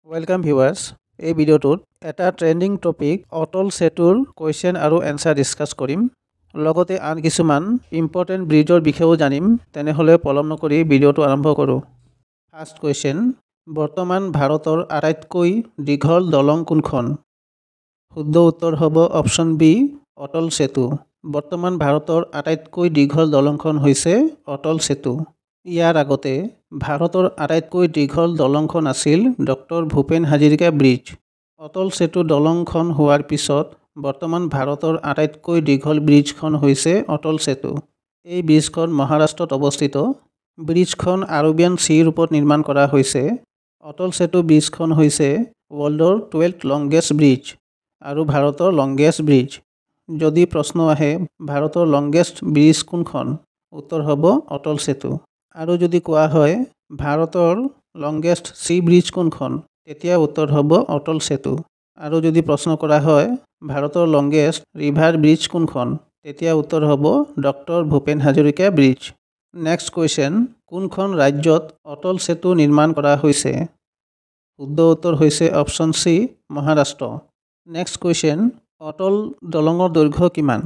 welcome viewers এই ভিডিওটোত এটা trending topic অটল সেতুৰ কোৱেশ্চন আৰু এনসাৰ ডিসকাস কৰিম লগতে আন কিছুমান ইম্পৰ্টেন্ট ব্ৰিজৰ বিষয়েও জানিম তেনেহলে পলম নকৰি ভিডিওটো আৰম্ভ কৰো ফাৰ্স্ট কোৱেশ্চন বৰ্তমান ভাৰতৰ আটাইতকৈ দীঘল দলং কোনখন শুদ্ধ উত্তৰ হ'ব অপচন বি অটল সেতু বৰ্তমান ভাৰতৰ আটাইতকৈ দীঘল দলংখন হৈছে অটল সেতু ইয়াৰ আগতে ভাৰতৰ আটাইতকৈ দীঘল দলংখন আছিল ডক্টৰ ভূপেন হাজৰিকা ব্ৰিজ অটল সেতু দলংখন হোৱাৰ পিছত বৰ্তমান ভাৰতৰ আটাইতকৈ দীঘল ব্ৰিজখন হৈছে অটল সেতু এই ব্ৰিজখন মহাৰাষ্ট্ৰত অৱস্থিত ব্ৰিজখন আৰবিয়ান চিৰ ওপৰত নিৰ্মাণ কৰা হৈছে অটল সেতু ব্ৰিজখন হৈছে ৱৰ্ল্ডৰ 12th লংগেষ্ট ব্ৰিজ আৰু ভাৰতৰ লংগেষ্ট ব্ৰিজ যদি প্ৰশ্ন আহে ভাৰতৰ লংগেষ্ট ব্ৰিজ কোনখন উত্তৰ হ'ব অটল সেতু আৰু যদি কোৱা হয় ভাৰতৰ লংগেষ্ট সি ব্ৰিজ কোনখন তেতিয়া উত্তৰ হ'ব অটল সেতু আৰু যদি প্ৰশ্ন কৰা হয় ভাৰতৰ লংগেষ্ট ৰিভাৰ ব্ৰিজ কোনখন তেতিয়া উত্তৰ হ'ব doctor Bhupen Hazarika bridge next question কোনখন ৰাজ্যত অটল সেতু নিৰ্মাণ কৰা হৈছে শুদ্ধ উত্তৰ হৈছে option C Maharashtra next question Atal দলঙৰ দৈৰ্ঘ্য কিমান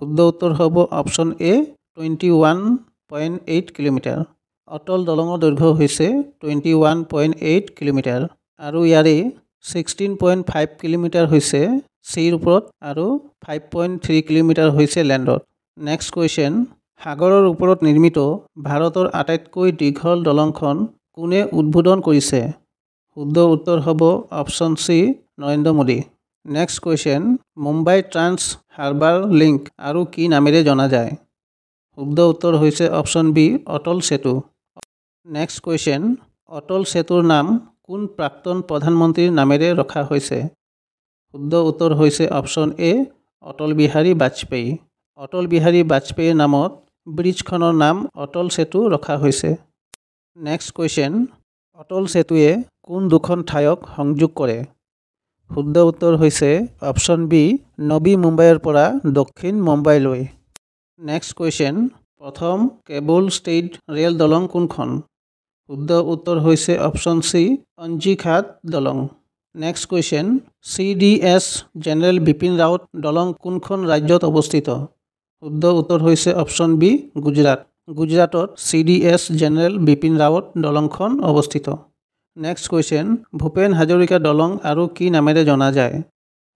শুদ্ধ উত্তৰ হ'ব অপচন এ 21.8 কিলোমিটাৰ অটল দলঙৰ দৈৰ্ঘ্য হৈছে 21.8 কিলোমিটাৰ আৰু ইয়াৰে 16.5 কিলোমিটাৰ হৈছে চিৰ ওপৰত আৰু 5.3 কিলোমিটাৰ হৈছে লেণ্ডত নেক্সট কোৱেশ্চন সাগৰৰ ওপৰত নিৰ্মিত ভাৰতৰ আটাইতকৈ দীঘল দলংখন কোনে উদ্বোধন কৰিছে শুদ্ধ উত্তৰ হ'ব option C Narendra Modi next question Mumbai trans harbour link আৰু কি নামেৰে জনা যায় শুদ্ধ উত্তৰ হৈছে অপচন বি অটল সেতু নেক্সট কোৱেশ্চন অটল সেতুৰ নাম কোন প্ৰাক্তন প্ৰধানমন্ত্ৰীৰ নামেৰে ৰখা হৈছে শুদ্ধ উত্তৰ হৈছে অপচন এ অটল বিহাৰী বাজপেয়ী অটল বিহাৰী বাজপেয়ীৰ নামত ব্ৰিজখনৰ নাম অটল সেতু ৰখা হৈছে নেক্সট কোৱেশ্চন অটল সেতুৱে কোন দুখন ঠাইক সংযোগ কৰে শুদ্ধ উত্তৰ হৈছে অপচন বি নবী মুম্বাইৰ পৰা দক্ষিণ মুম্বাইলৈ নেক্সট কোৱেশ্চন প্ৰথম কেবল ষ্টেট ৰেল দলং কোনখন শুদ্ধ উত্তৰ হৈছে অপচন সি অঞ্জিঘাট দলং next question CDS general Bipin Rawat দলং কোনখন ৰাজ্যত অৱস্থিত শুদ্ধ উত্তৰ হৈছে অপচন বি গুজৰাটত CDS জেনেৰেল বিপিন ৰাৱত দলংখন অৱস্থিত নেক্সট কোৱেশ্চন ভূপেন হাজৰিকা দলং আৰু কি নামেৰে জনা যায়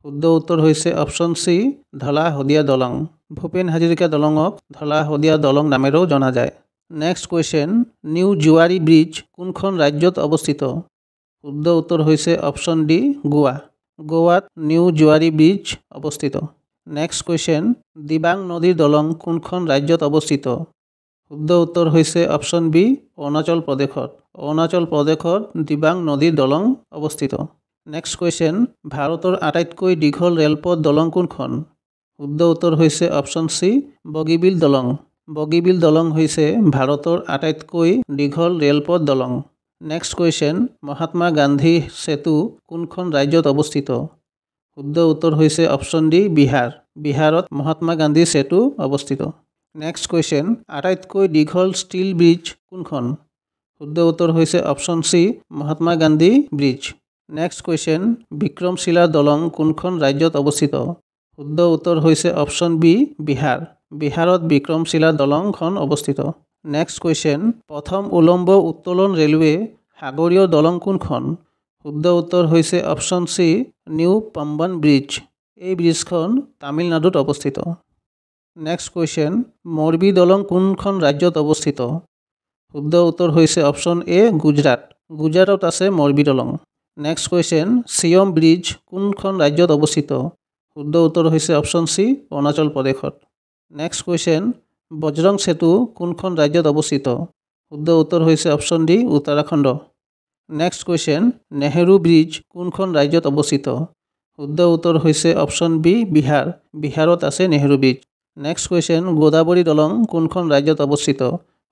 শুদ্ধ উত্তৰ হৈছে অপচন সি ধলা শদিয়া দলং ভূপেন হাজৰিকা দলঙক ধলা শদিয়া দলং নামেৰেও জনা যায় নেক্সট কোৱেশ্চন নিউ জুৱাৰী ব্ৰিজ কোনখন ৰাজ্যত অৱস্থিত শুদ্ধ উত্তৰ হৈছে অপচন ডি গোৱাত নিউ জুৱাৰী ব্ৰিজ অৱস্থিত নেক্সট কোৱেশ্চন দিবাং নদীৰ দলং কোনখন ৰাজ্যত অৱস্থিত শুদ্ধ উত্তৰ হৈছে অপচন বি অৰুণাচল প্ৰদেশত দিবাং নদীৰ দলং অৱস্থিত নেক্সট কোৱেশ্চন ভাৰতৰ আটাইতকৈ দীঘল ৰেলপথ দলং কোনখন শুদ্ধ উত্তৰ হৈছে অপচন সি বগীবিল দলং হৈছে ভাৰতৰ আটাইতকৈ দীঘল ৰেলপথ দলং নেক্সট কোৱেশ্চন মহাত্মা গান্ধী সেতু কোনখন ৰাজ্যত অৱস্থিত শুদ্ধ উত্তৰ হৈছে অপচন ডি বিহাৰত মহাত্মা গান্ধী সেতু অৱস্থিত নেক্সট কোৱেশ্চন আটাইতকৈ দীঘল ষ্টীল ব্ৰিজ কোনখন শুদ্ধ উত্তৰ হৈছে option C Mahatma Gandhi bridge next question Vikramshila দলং কোনখন ৰাজ্যত অৱস্থিত শুদ্ধ উত্তৰ হৈছে অপচন বি বিহাৰত বিক্ৰমশিলা দলংখন অৱস্থিত নেক্সট কোৱেশ্চন প্ৰথম উলম্ব উত্তোলন ৰেলৱে সাগৰীয় দলং কোনখন শুদ্ধ উত্তৰ হৈছে option C new Pamban bridge এই ব্ৰিজখন তামিলনাডুত অৱস্থিত নেক্সট কোৱেশ্চন মৰবী দলং কোনখন ৰাজ্যত অৱস্থিত শুদ্ধ উত্তৰ হৈছে অপচন এ গুজৰাটত আছে মৰবী দলং নেক্সট কোৱেশ্চন চিয়ম ব্ৰিজ কোনখন ৰাজ্যত অৱস্থিত শুদ্ধ উত্তৰ হৈছে অপচন সি অৰুণাচল প্ৰদেশত নেক্সট কোৱেশ্চন বজৰং সেতু কোনখন ৰাজ্যত অৱস্থিত শুদ্ধ উত্তৰ হৈছে option D Uttarakhand next question Nehru bridge কোনখন ৰাজ্যত অৱস্থিত শুদ্ধ উত্তৰ হৈছে অপচন বি বিহাৰত আছে Nehru bridge next question Godavari দলং কোনখন ৰাজ্যত অৱস্থিত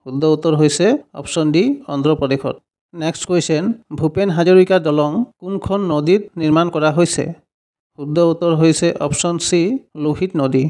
শুদ্ধ উত্তৰ হৈছে অপচন ডি অন্ধ্ৰ প্ৰদেশত নেক্সট কোৱেশ্চন ভূপেন হাজৰিকা দলং কোনখন নদীত নিৰ্মাণ কৰা হৈছে শুদ্ধ উত্তৰ হৈছে অপচন সি লোহিত নদী